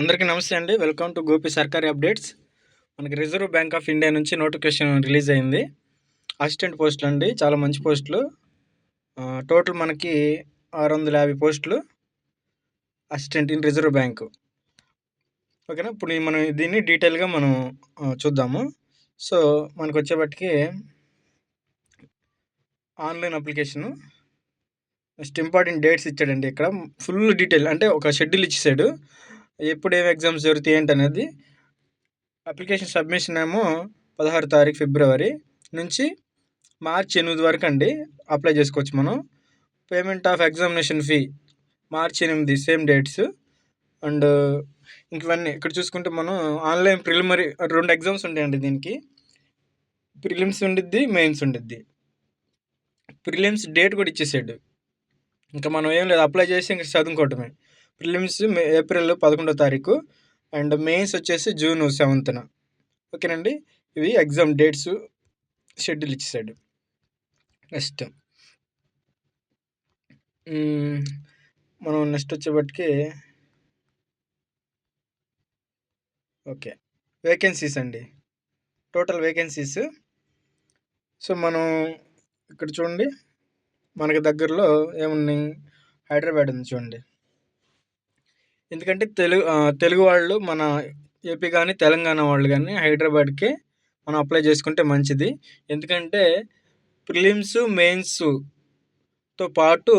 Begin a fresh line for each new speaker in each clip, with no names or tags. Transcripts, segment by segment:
అందరికీ నమస్తే అండి. వెల్కమ్ టు గోపి సర్కారీ అప్డేట్స్. మనకి రిజర్వ్ బ్యాంక్ ఆఫ్ ఇండియా నుంచి నోటిఫికేషన్ రిలీజ్ అయింది. అసిస్టెంట్ పోస్టులు అండి, చాలా మంచి పోస్టులు. టోటల్ మనకి 650 పోస్టులు అసిస్టెంట్ ఇన్ రిజర్వ్ బ్యాంకు. ఓకేనా. ఇప్పుడు మనం దీన్ని డీటెయిల్గా మనం చూద్దాము. సో మనకు వచ్చేపటికి online application, next important dates ఇచ్చాడండి. ఇక్కడ ఫుల్ డీటెయిల్ అంటే ఒక షెడ్యూల్ ఇచ్చేసాడు, ఎప్పుడు ఏం ఎగ్జామ్స్ జరుగుతాయి ఏంటి అనేది. అప్లికేషన్ సబ్మిషన్ ఏమో 16 తారీఖు ఫిబ్రవరి నుంచి మార్చి 8 వరకు అండి అప్లై చేసుకోవచ్చు మనం. Payment of examination fee March 8 same dates. And ఇంకవన్నీ ఇక్కడ చూసుకుంటే మనం ఆన్లైన్ ప్రిలిమరీ 2 ఎగ్జామ్స్ ఉంటాయండి దీనికి. ప్రిలిమ్స్ ఉండిద్ది, మెయిన్స్ ఉండిద్ది. ప్రిలిమ్స్ డేట్ కూడా ఇచ్చేసాడు, ఇంకా మనం ఏం లేదు, అప్లై చేసి ఇంకా చదువుకోవటమే. ప్రిలిమ్స్ ఏప్రిల్ 11వ తారీఖు అండ్ మెయిన్స్ వచ్చేసి జూన్ 7న. ఓకేనండి. ఇవి ఎగ్జామ్ డేట్స్ షెడ్యూల్ ఇచ్చేసాడు. నెక్స్ట్ మనం వచ్చేపటికి ఓకే వేకెన్సీస్ అండి, టోటల్ వేకెన్సీస్. సో మనం ఇక్కడ చూడండి, మనకి దగ్గరలో ఏమున్నాయి, హైదరాబాద్ ఉంది చూడండి. ఎందుకంటే తెలుగు వాళ్ళు మన ఏపీ కానీ తెలంగాణ వాళ్ళు కానీ హైదరాబాద్కి మనం అప్లై చేసుకుంటే మంచిది. ఎందుకంటే ప్రిలిమ్స్ మెయిన్స్తో పాటు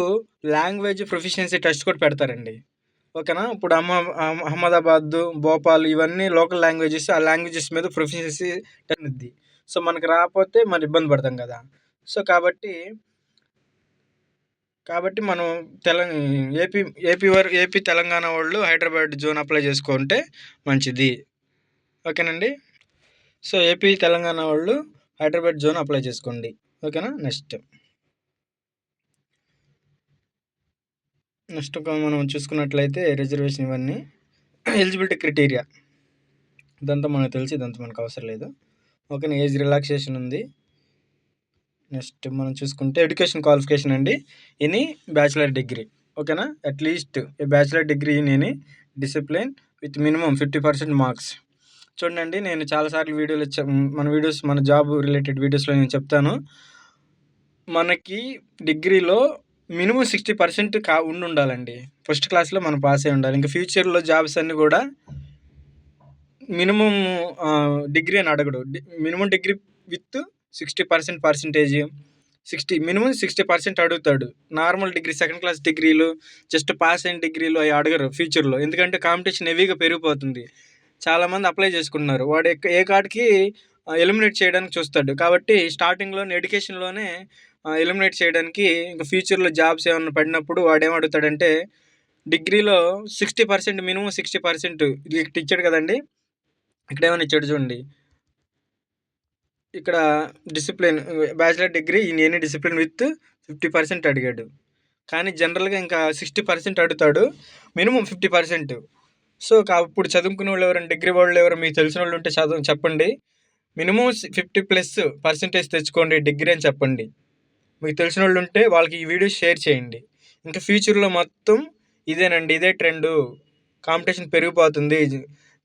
లాంగ్వేజ్ ప్రొఫిషియన్సీ టెస్ట్ కూడా పెడతారండి. ఓకేనా. ఇప్పుడు అహ్మదాబాద్, భోపాల్ ఇవన్నీ లోకల్ లాంగ్వేజెస్, ఆ లాంగ్వేజెస్ మీద ప్రొఫిషియన్సీ టెస్ట్ ఉంది. సో మనకు రాకపోతే మరి ఇబ్బంది పడతాం కదా. సో కాబట్టి మనం ఏపీ తెలంగాణ వాళ్ళు హైదరాబాద్ జోన్ అప్లై చేసుకుంటే మంచిది. ఓకేనండి. సో ఏపీ తెలంగాణ వాళ్ళు హైదరాబాద్ జోన్ అప్లై చేసుకోండి. ఓకేనా. నెక్స్ట్ మనం చూసుకున్నట్లయితే రిజర్వేషన్ ఇవన్నీ ఎలిజిబిలిటీ క్రైటీరియా ఇదంతా మనకు తెలిసి, ఇదంతా మనకు అవసరం లేదు. ఓకేనా. ఏజ్ రిలాక్సేషన్ ఉంది. నెక్స్ట్ మనం చూసుకుంటే ఎడ్యుకేషన్ క్వాలిఫికేషన్ అండి, ఎనీ బ్యాచిలర్ డిగ్రీ. ఓకేనా. At least a bachelor degree in any discipline with minimum 50% marks. చూడండి, నేను చాలాసార్లు మన జాబ్ రిలేటెడ్ వీడియోస్లో నేను చెప్తాను, మనకి డిగ్రీలో మినిమం 60% ఉండాలండి. ఫస్ట్ క్లాస్లో మనం పాస్ అయి ఉండాలి. ఇంకా ఫ్యూచర్లో జాబ్స్ అన్నీ కూడా మినిమం డిగ్రీ అని అడగడు, minimum degree with 60% percentage, minimum 60% అడుగుతాడు. నార్మల్ డిగ్రీ, సెకండ్ క్లాస్ డిగ్రీలు, జస్ట్ పాస్ అయిన డిగ్రీలు అవి అడగరు ఫ్యూచర్లో. ఎందుకంటే కాంపిటీషన్ హెవీగా పెరిగిపోతుంది, చాలామంది అప్లై చేసుకుంటున్నారు. వాడు ఏ కాడికి ఎలిమినేట్ చేయడానికి చూస్తాడు. కాబట్టి స్టార్టింగ్లోనే ఎడ్యుకేషన్లోనే ఎలిమినేట్ చేయడానికి, ఇంకా ఫ్యూచర్లో జాబ్స్ ఏమన్నా పడినప్పుడు వాడు ఏమడుగుతాడంటే డిగ్రీలో 60%, మినిమం 60% ఇక్కడ ఇచ్చాడు కదండి. ఇక్కడ ఏమైనా ఇచ్చాడు చూడండి, ఇక్కడ discipline bachelor degree in any discipline with 50% అడిగాడు. కానీ జనరల్గా ఇంకా 60% అడుగుతాడు, మినిమం 50%. సో ఇప్పుడు చదువుకునే వాళ్ళు ఎవరైనా, డిగ్రీ వాళ్ళు ఎవరు మీకు తెలిసిన వాళ్ళు ఉంటే చెప్పండి, మినిమం 50+% తెచ్చుకోండి డిగ్రీ అని చెప్పండి. మీకు తెలిసిన వాళ్ళు ఉంటే వాళ్ళకి ఈ వీడియో షేర్ చేయండి. ఇంకా ఫ్యూచర్లో మొత్తం ఇదేనండి, ఇదే ట్రెండు. కాంపిటీషన్ పెరిగిపోతుంది,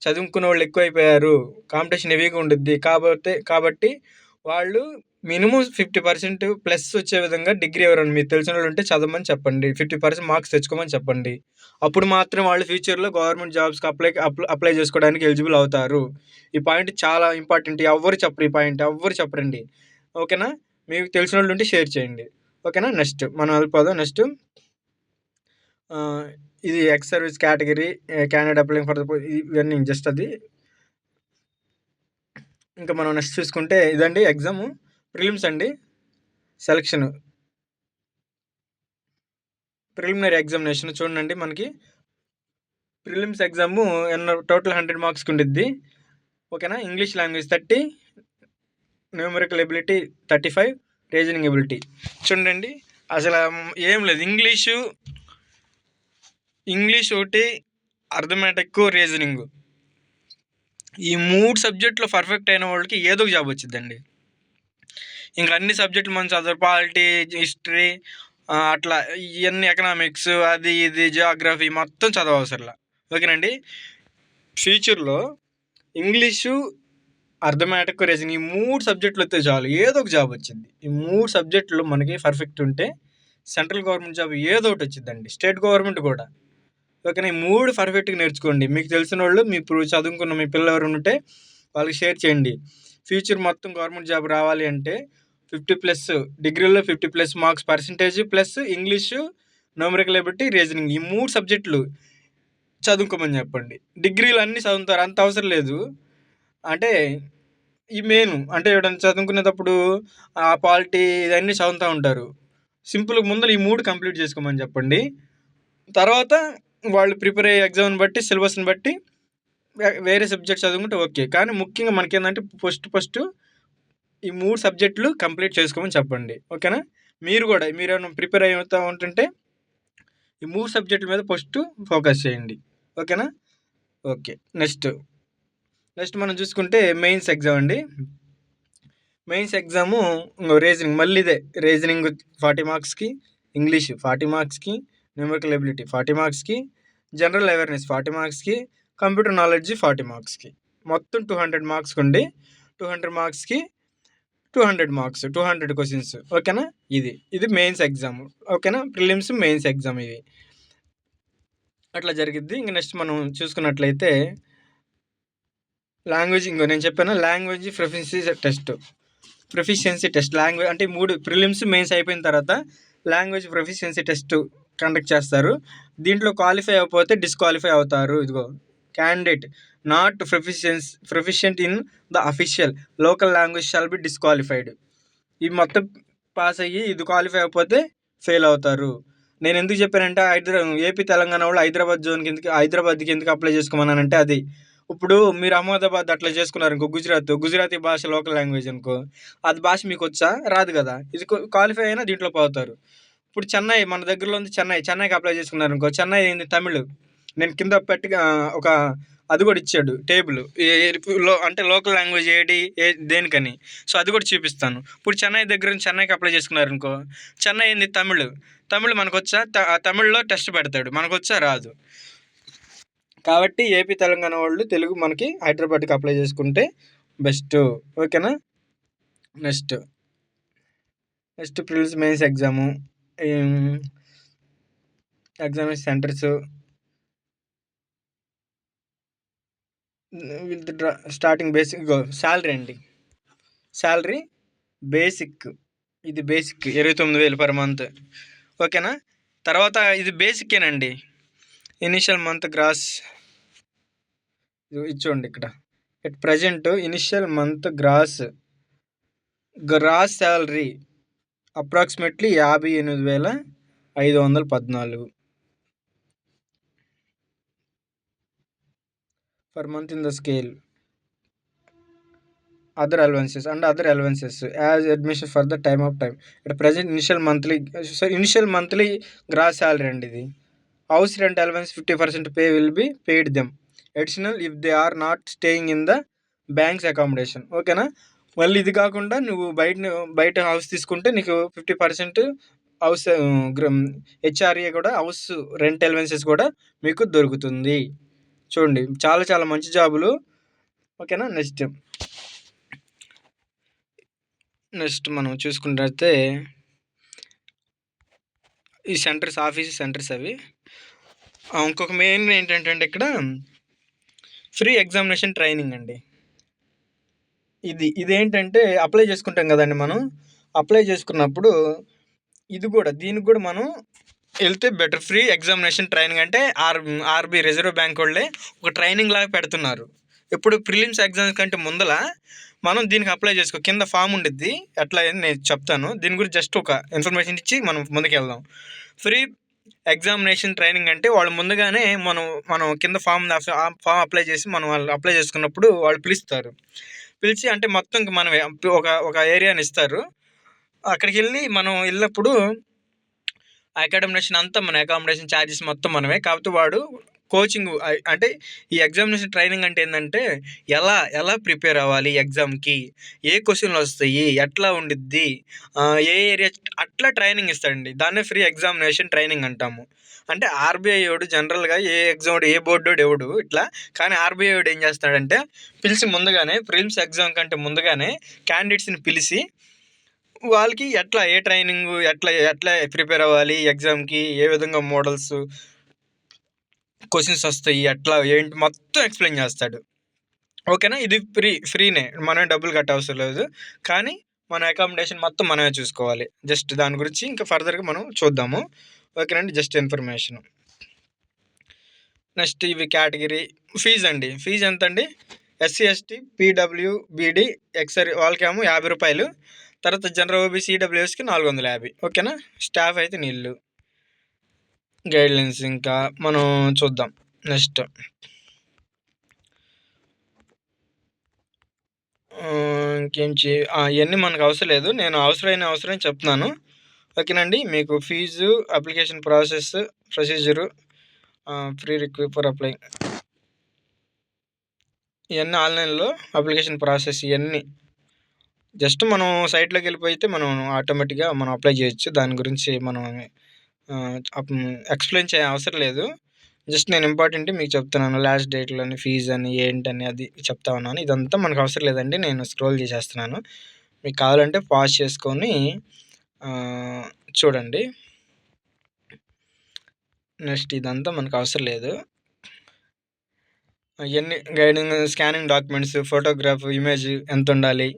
చదువుకునే వాళ్ళు ఎక్కువైపోయారు, కాంపిటీషన్ హెవీగా ఉండుద్ది. కాబట్టి వాళ్ళు మినిమం 50% ప్లస్ వచ్చే విధంగా డిగ్రీ ఎవరైనా మీకు తెలిసిన వాళ్ళు ఉంటే చదవమని చెప్పండి, 50% మార్క్స్ తెచ్చుకోమని చెప్పండి. అప్పుడు మాత్రం వాళ్ళు ఫ్యూచర్లో గవర్నమెంట్ జాబ్స్కి అప్లై చేసుకోవడానికి ఎలిజిబుల్ అవుతారు. ఈ పాయింట్ చాలా ఇంపార్టెంట్, ఎవరు చెప్పరండి. ఓకేనా. మీకు తెలిసిన వాళ్ళు ఉంటే షేర్ చేయండి. ఓకేనా. నెక్స్ట్ మనం వెళ్ళిపోదాం. నెక్స్ట్ ఇది ex service category candidate applying for ఇవన్నీ జస్ట్ అది. ఇంకా మనం నెక్స్ట్ చూసుకుంటే ఇదండి ఎగ్జాము, ప్రిలిమ్స్ అండి. సెలక్షన్ ప్రిలిమినరీ ఎగ్జామినేషన్ చూడండి, మనకి ప్రిలిమ్స్ ఎగ్జాము టోటల్ 100 మార్క్స్కి ఉండిద్ది. ఓకేనా. English language 30, numerical ability 35, reasoning ability. చూడండి, అసలు ఏం లేదు, ఇంగ్లీష్ ఒకటి, అర్థమెటిక్, రీజనింగ్, ఈ 3 సబ్జెక్టులో పర్ఫెక్ట్ అయిన వాళ్ళకి ఏదో ఒక జాబ్ వచ్చిందండి. ఇంకా అన్ని సబ్జెక్టులు మనం చదువు, పాలిటీ, హిస్టరీ, అట్లా ఇవన్నీ, ఎకనామిక్స్, అది ఇది, జియోగ్రఫీ మొత్తం చదవవసరంలా. ఓకేనండి. ఫ్యూచర్లో ఇంగ్లీషు, అర్థమెటిక్, రీజనింగ్ ఈ 3 సబ్జెక్టులు వస్తే చాలు ఏదో ఒక జాబ్ వచ్చింది. ఈ 3 సబ్జెక్టులు మనకి పర్ఫెక్ట్ ఉంటే సెంట్రల్ గవర్నమెంట్ జాబ్ ఏదో ఒకటి వచ్చిందండి, స్టేట్ గవర్నమెంట్ కూడా. ఓకేనా, ఈ 3 పర్ఫెక్ట్గా నేర్చుకోండి. మీకు తెలిసిన వాళ్ళు, మీ ఇప్పుడు చదువుకున్న మీ పిల్లలు ఎవరైనా ఉంటే వాళ్ళకి షేర్ చేయండి. ఫ్యూచర్ మొత్తం గవర్నమెంట్ జాబ్ రావాలి అంటే 50+ డిగ్రీలో 50+ marks percentage plus English, numerical ability, reasoning ఈ 3 సబ్జెక్టులు చదువుకోమని చెప్పండి. డిగ్రీలు అన్నీ చదువుతారు, అంత అవసరం లేదు. అంటే ఈ మెయిన్ అంటే ఎవడన్నా చదువుకునేటప్పుడు పాలిటీ ఇవన్నీ చదువుతూ ఉంటారు. సింపుల్గా ముందర ఈ 3 కంప్లీట్ చేసుకోమని చెప్పండి. తర్వాత వాళ్ళు ప్రిపేర్ అయ్యే ఎగ్జామ్ని బట్టి, సిలబస్ని బట్టి వేరే సబ్జెక్ట్ చదువుకుంటే ఓకే. కానీ ముఖ్యంగా మనకేంటంటే ఫస్ట్ ఈ 3 సబ్జెక్టులు కంప్లీట్ చేసుకోమని చెప్పండి. ఓకేనా, మీరు కూడా మీరేమైనా ప్రిపేర్ అవుతూ ఉంటుంటే ఈ 3 సబ్జెక్టుల మీద ఫస్ట్ ఫోకస్ చేయండి. ఓకేనా, ఓకే. నెక్స్ట్ మనం చూసుకుంటే మెయిన్స్ ఎగ్జామ్ అండి. మెయిన్స్ ఎగ్జాము రీజనింగ్, మళ్ళీ ఇదే రీజనింగ్ 40 మార్క్స్కి, ఇంగ్లీష్ 40 మార్క్స్కి, న్యూమరికల్ ఎబిలిటీ 40 మార్క్స్కి, జనరల్ అవేర్నెస్ 40 మార్క్స్కి, కంప్యూటర్ నాలెడ్జ్ 40 మార్క్స్కి, మొత్తం 200 మార్క్స్ ఉండి 200 మార్క్స్కి 200 మార్క్స్, 200 క్వశ్చన్స్. ఓకేనా, ఇది మెయిన్స్ ఎగ్జామ్. ఓకేనా, ప్రిలిమ్స్, మెయిన్స్ ఎగ్జామ్ ఇవి అట్లా జరిగిద్ది. ఇంక నెక్స్ట్ మనం చూసుకున్నట్లయితే లాంగ్వేజ్, ఇంకో నేను చెప్పాను లాంగ్వేజ్ ప్రొఫిషియన్సీ టెస్ట్. లాంగ్వేజ్ అంటే 3 ప్రిలిమ్స్, మెయిన్స్ అయిపోయిన తర్వాత లాంగ్వేజ్ ప్రొఫిషియన్సీ టెస్ట్ కండక్ట్ చేస్తారు. దీంట్లో క్వాలిఫై అయిపోతే డిస్క్వాలిఫై అవుతారు. ఇదిగో, candidate not proficient in the official local language shall be disqualified. ఇవి మొత్తం పాస్ అయ్యి ఇది క్వాలిఫై అయిపోతే ఫెయిల్ అవుతారు. నేను ఎందుకు చెప్పానంటే ఏపీ తెలంగాణ వాళ్ళు హైదరాబాద్కి ఎందుకు అప్లై చేసుకోమన్నానంటే అది ఇప్పుడు మీరు అహ్మదాబాద్ అట్లా చేసుకున్నారు అనుకో, గుజరాతీ భాష లోకల్ లాంగ్వేజ్ అనుకో, అది భాష మీకు వచ్చా రాదు కదా, ఇది క్వాలిఫై అయినా దీంట్లో పోతారు. ఇప్పుడు చెన్నై మన దగ్గరలో ఉంది, చెన్నైకి అప్లై చేసుకున్నారు అనుకో, చెన్నై ఏంది తమిళ్. నేను కింద పెట్టిగా ఒక అది కూడా ఇచ్చాడు టేబుల్, అంటే లోకల్ లాంగ్వేజ్ దేనికని. సో అది కూడా చూపిస్తాను. ఇప్పుడు చెన్నై దగ్గర నుంచి చెన్నైకి అప్లై చేసుకున్నారు అనుకో, చెన్నై ఏంది తమిళ్ మనకు వచ్చా, తమిళ్లో టెస్ట్ పెడతాడు, మనకు వచ్చా రాదు. కాబట్టి ఏపీ తెలంగాణ వాళ్ళు తెలుగు మనకి హైదరాబాద్కి అప్లై చేసుకుంటే బెస్ట్. ఓకేనా, next prelims, mains exam, examination centres starting basic salary అండి. శాలరీ బేసిక్, ఇది బేసిక్ 29,000 పర్ మంత్. ఓకేనా, తర్వాత ఇది బేసికేనండి. ఇనిషియల్ మంత్ గ్రాస్ ఇచ్చోండి ఇక్కడ at present initial month gross salary approximately 58,514 per month in the scale. Other allowances as admission for the time. At present initial monthly gross salary and ఇది house rent allowance 50% pay will be paid them additional if they are not staying in the bank's accommodation. ఓకేనా, మళ్ళీ ఇది కాకుండా నువ్వు బయట house తీసుకుంటే నీకు 50% house HRA కూడా, హౌస్ రెంట్ అలవెన్సెస్ కూడా మీకు దొరుకుతుంది. చూడండి, చాలా చాలా మంచి జాబులు. ఓకేనా, నెక్స్ట్ మనం చూసుకుంటే ఈ ఆఫీస్ సెంటర్స్ అవి. ఇంకొక మెయిన్ ఏంటంటే ఇక్కడ ఫ్రీ ఎగ్జామినేషన్ ట్రైనింగ్ అండి. ఇదేంటంటే అప్లై చేసుకుంటాం కదండి, మనం అప్లై చేసుకున్నప్పుడు దీనికి కూడా మనం వెళ్తే బెటర్. ఫ్రీ ఎగ్జామినేషన్ ట్రైనింగ్ అంటే ఆర్బీ రిజర్వ్ బ్యాంక్ వాళ్ళే ఒక ట్రైనింగ్ లాగా పెడుతున్నారు. ఇప్పుడు ప్రిలిమ్స్ ఎగ్జామ్స్ కంటే ముందల మనం దీనికి అప్లై చేసుకో, కింద ఫామ్ ఉండిద్ది, ఎట్లా నేను చెప్తాను. దీని గురించి జస్ట్ ఒక ఇన్ఫర్మేషన్ ఇచ్చి మనం ముందుకెళ్దాం. ఫ్రీ ఎగ్జామినేషన్ ట్రైనింగ్ అంటే వాళ్ళు ముందుగానే మనం కింద ఫామ్ అప్లై చేసి మనం వాళ్ళు అప్లై చేసుకున్నప్పుడు వాళ్ళు పిలిచి అంటే మొత్తం మనం ఒక ఏరియాని ఇస్తారు. అక్కడికి మనం వెళ్ళినప్పుడు అకామిడేషన్ అంతా అకామిడేషన్ ఛార్జెస్ మొత్తం మనమే. కాకపోతే వాడు కోచింగ్ అంటే ఈ ఎగ్జామినేషన్ ట్రైనింగ్ అంటే ఏంటంటే ఎలా ప్రిపేర్ అవ్వాలి ఎగ్జామ్కి, ఏ క్వశ్చన్లు వస్తాయి, ఎట్లా ఉండిద్ది, ఏ ఏరియా, అట్లా ట్రైనింగ్ ఇస్తాడండి. దాన్నే ఫ్రీ ఎగ్జామినేషన్ ట్రైనింగ్ అంటాము. అంటే ఆర్బీఐ వాడు జనరల్గా ఏ ఎగ్జామ్ ఏ బోర్డు ఎవడు ఇట్లా, కానీ ఆర్బీఐ వాడు ఏం చేస్తాడంటే పిలిచి ముందుగానే ప్రిలిమ్స్ ఎగ్జామ్ కంటే ముందుగానే క్యాండిడేట్స్ని పిలిచి వాళ్ళకి ఎట్లా ఏ ట్రైనింగ్ ఎట్లా ఎట్లా ప్రిపేర్ అవ్వాలి ఎగ్జామ్కి, ఏ విధంగా మోడల్స్ క్వశ్చన్స్ వస్తాయి ఎట్లా ఏంటి మొత్తం ఎక్స్ప్లెయిన్ చేస్తాడు. ఓకేనా, ఇది ఫ్రీనే, మనం డబ్బులు కట్ట అవసరం లేదు. కానీ మన అకామిడేషన్ మొత్తం మనమే చూసుకోవాలి. జస్ట్ దాని గురించి ఇంకా ఫర్దర్గా మనం చూద్దాము. ఓకేనండి, జస్ట్ ఇన్ఫర్మేషన్. నెక్స్ట్ ఇవి కేటగిరీ ఫీజు అండి. ఫీజు ఎంత అండి? ఎస్సీ ఎస్టీ పీడబ్ల్యూబీడీ ఎక్సర్ వాళ్ళకేమో 50 రూపాయలు. తర్వాత జనరల్ ఓబీసీ ఈడబ్ల్యూఎస్కి 450. ఓకేనా, స్టాఫ్ అయితే నీళ్ళు. గైడ్లైన్స్ ఇంకా మనం చూద్దాం. నెక్స్ట్ ఇంకేం ఇవన్నీ మనకు అవసరం లేదు, నేను అవసరం చెప్తున్నాను. ఓకేనండి, మీకు fee, application procedure, free request for apply, ఇవన్నీ ఆన్లైన్లో అప్లికేషన్ ప్రాసెస్, ఇవన్నీ జస్ట్ మనం సైట్లోకి వెళ్ళిపోతే మనం ఆటోమేటిక్గా మనం అప్లై చేయొచ్చు. దాని గురించి మనం ఎక్స్ప్లెయిన్ చేయ అవసరం లేదు. జస్ట్ నేను ఇంపార్టెంట్ మీకు చెప్తున్నాను. లాస్ట్ డేట్లని, ఫీజు అని, ఏంటని అది చెప్తా ఉన్నాను. ఇదంతా మనకు అవసరం లేదండి, నేను స్క్రోల్ చేసేస్తున్నాను. మీకు కావాలంటే పాజ్ చేసుకొని చూడండి. నెక్స్ట్ ఇదంతా మనకు అవసరం లేదు. ఇవన్నీ guiding, scanning documents, photograph, image ఎంత ఉండాలి,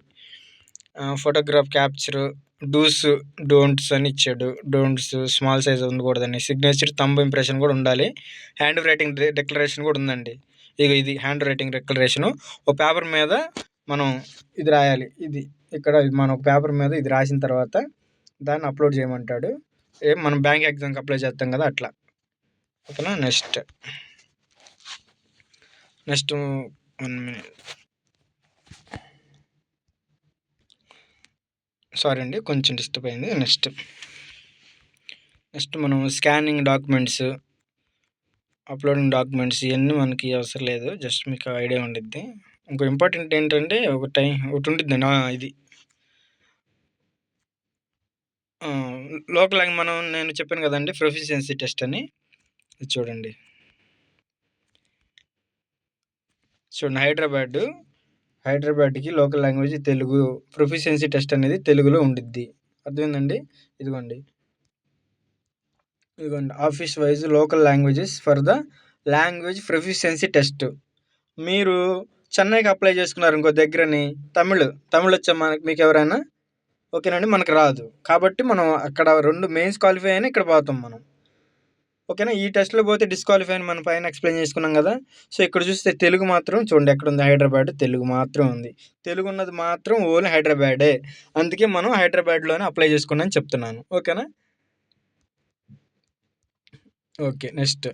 ఫోటోగ్రాఫ్ క్యాప్చరు, డూస్ డోంట్స్ అని ఇచ్చాడు. డోంట్స్ స్మాల్ సైజ్ ఉండకూడదని, సిగ్నేచర్, థంబ్ ఇంప్రెషన్ కూడా ఉండాలి, హ్యాండ్ రైటింగ్ డిక్లరేషన్ కూడా ఉందండి. ఇది హ్యాండ్ రైటింగ్ డిక్లరేషను. ఒక పేపర్ మీద మనం ఇది రాయాలి. ఇది ఇక్కడ మనం ఒక పేపర్ మీద ఇది రాసిన తర్వాత దాన్ని అప్లోడ్ చేయమంటాడు. మనం బ్యాంక్ ఎగ్జామ్కి అప్లై చేస్తాం కదా అట్లా. ఓకేనా, నెక్స్ట్ 1 minute. సారీ అండి, కొంచెం డిస్టర్బ్ అయింది. నెక్స్ట్ మనం స్కానింగ్ డాక్యుమెంట్స్, అప్లోడింగ్ డాక్యుమెంట్స్, ఇవన్నీ మనకి అవసరం లేదు, జస్ట్ మీకు ఐడియా ఉండిద్ది. ఇంకో ఇంపార్టెంట్ ఏంటంటే ఒకటి ఉండిద్ది ఇది లోకల్ నేను చెప్పాను కదండి ప్రొఫిషియన్సీ టెస్ట్ అని. చూడండి హైదరాబాద్కి local language Telugu proficiency test అనేది తెలుగులో ఉండిద్ది. అర్థమైందండి? ఇదిగోండి office wise local languages for the language proficiency test. మీరు చెన్నైకి అప్లై చేసుకున్నారు ఇంకో దగ్గరని, తమిళ్ వచ్చా మీకు ఎవరైనా? ఓకేనండి, మనకు రాదు కాబట్టి మనం అక్కడ 2 మెయిన్స్ క్వాలిఫై అయినా ఇక్కడ పోతాం మనం. ఓకేనా, ఈ టెస్ట్లో పోతే డిస్క్వాలిఫై అని మనం పైన ఎక్స్ప్లెయిన్ చేసుకున్నాం కదా. సో ఇక్కడ చూస్తే తెలుగు మాత్రం చూడండి ఎక్కడ ఉంది, హైదరాబాద్ తెలుగు మాత్రం ఉంది. తెలుగు ఉన్నది మాత్రం ఓన్లీ హైదరాబాదే. అందుకే మనం హైదరాబాద్లోనే అప్లై చేసుకున్నాం అని చెప్తున్నాను. ఓకేనా, ఓకే. నెక్స్ట్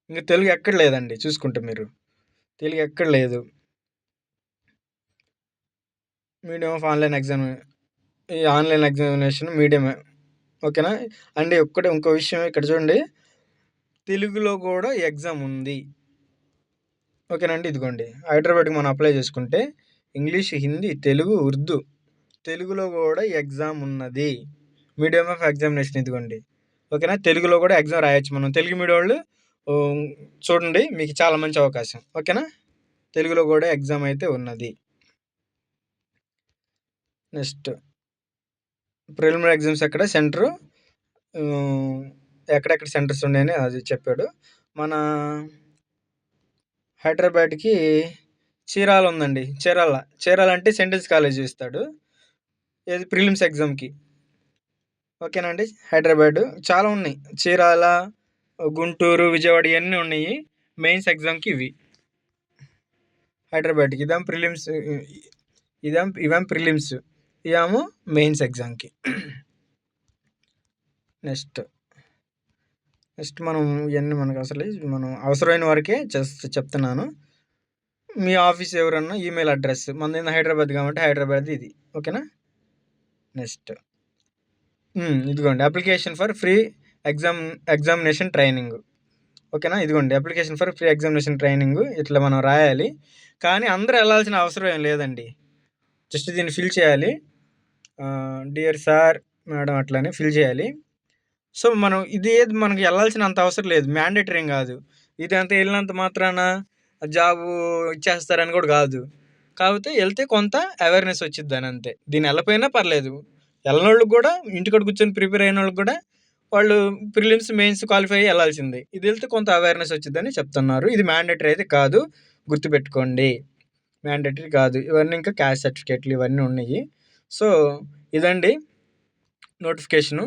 ఇంకా తెలుగు ఎక్కడ లేదండి, చూసుకుంటే మీరు తెలుగు ఎక్కడ లేదు. మీడియం ఆఫ్ ఆన్లైన్ ఎగ్జామినేషన్ మీడియమే. ఓకేనా అండి. ఇంకో విషయం ఇక్కడ చూడండి, తెలుగులో కూడా ఎగ్జామ్ ఉంది. ఓకేనండి, ఇదిగోండి హైదరాబాద్కి మనం అప్లై చేసుకుంటే ఇంగ్లీష్, హిందీ, తెలుగు, ఉర్దూ, తెలుగులో కూడా ఎగ్జామ్ ఉన్నది. మీడియం ఆఫ్ ఎగ్జామినేషన్ ఇదిగోండి. ఓకేనా, తెలుగులో కూడా ఎగ్జామ్ రాయొచ్చు మనం. తెలుగు మీడియం వాళ్ళు చూడండి, మీకు చాలా మంచి అవకాశం. ఓకేనా, తెలుగులో కూడా ఎగ్జామ్ అయితే ఉన్నది. నెక్స్ట్ ప్రిలిమినరీ ఎగ్జామ్స్ ఎక్కడ సెంటరు, ఎక్కడెక్కడ సెంటర్స్ ఉన్నాయని అది చెప్పాడు. మన హైదరాబాద్కి చీరాల ఉందండి. చీరాల అంటే సెంటెన్స్ కాలేజ్ ఇస్తాడు ఏది ప్రిలిమ్స్ ఎగ్జామ్కి. ఓకేనండి, హైదరాబాద్ చాలా ఉన్నాయి, చీరాల, గుంటూరు, విజయవాడ ఇవన్నీ ఉన్నాయి మెయిన్స్ ఎగ్జామ్కి. ఇవి హైదరాబాద్కి, ఇవేం ప్రిలిమ్స్, ఇవేమో మెయిన్స్ ఎగ్జామ్కి. నెక్స్ట్ మనం ఇవన్నీ మనకు అసలు మనం అవసరమైన వరకే చెప్తున్నాను. మీ ఆఫీస్ ఎవరన్నా ఈమెయిల్ అడ్రస్ మనది హైదరాబాద్ కాబట్టి హైదరాబాద్ ఇది. నెక్స్ట్ ఇదిగోండి application for free examination training. ఓకేనా, ఇదిగోండి application for free examination training. ఇట్లా మనం రాయాలి, కానీ అందరూ వెళ్ళాల్సిన అవసరం ఏం లేదండి. జస్ట్ దీన్ని ఫిల్ చేయాలి. డియర్ సార్, మేడం అట్లని ఫిల్ చేయాలి. సో, మనం ఇది ఏది మనకి ఎళ్ళాల్సినంత అవసరం లేదు. మ్యాండేటరీ ఏం గాదు. ఇదంతా ఎళ్ళినంత మాత్రాన జాబు ఇచ్చేస్తారని గూడా గాదు. కాపోతే ఎళ్తే కొంత అవేర్‌నెస్ వచ్చిద్దని అంతే. ఎళ్ళకపోయినా పర్లేదు. ఎళ్ళనోళ్ళకి గూడా ఇంటికాడ కూర్చొని ప్రిపేర్ అయినోళ్ళకి గూడా వాళ్ళు ప్రిలిమ్స్, మెయిన్స్ క్వాలిఫై అయ్యి ఎళ్ళాల్సిందే. ఇదెళ్తే కొంత అవేర్‌నెస్ వచ్చిద్దని చెప్తున్నారు. ఇది మ్యాండేటరీ అయితే కాదు. గుర్తుపెట్టుకోండి. మ్యాండేటరీ కాదు. ఇవన్నీ ఇంకా క్యాస్ట్ సర్టిఫికేట్లు ఇవన్నీ ఉన్నయి. సో, ఇదండి నోటిఫికేషను.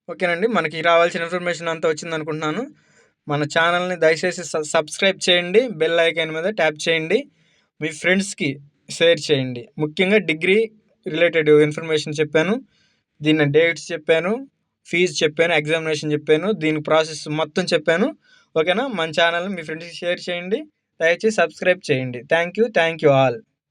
ఓకేనండి. మనకి రావాల్సిన ఇన్ఫర్మేషన్ అంతా వచ్చిందనుకుంటున్నాను. మన ఛానల్‌ని దయచేసి సబ్స్క్రైబ్ చేయండి. బెల్ ఐకాన్ మీద ట్యాప్ చేయండి. మీ ఫ్రెండ్స్‌కి షేర్ చేయండి. ముఖ్యంగా డిగ్రీ రిలేటెడ్ ఇన్ఫర్మేషన్ చెప్పాను. దీని డేట్స్ చెప్పాను. ఫీజ్ చెప్పాను. ఎగ్జామినేషన్ చెప్పాను. దీని ప్రాసెస్ మొత్తం చెప్పాను. ఓకేనా? మన ఛానల్‌ని మీ ఫ్రెండ్స్‌కి షేర్ చేయండి. దయచేసి సబ్స్క్రైబ్ చేయండి. Thank you all.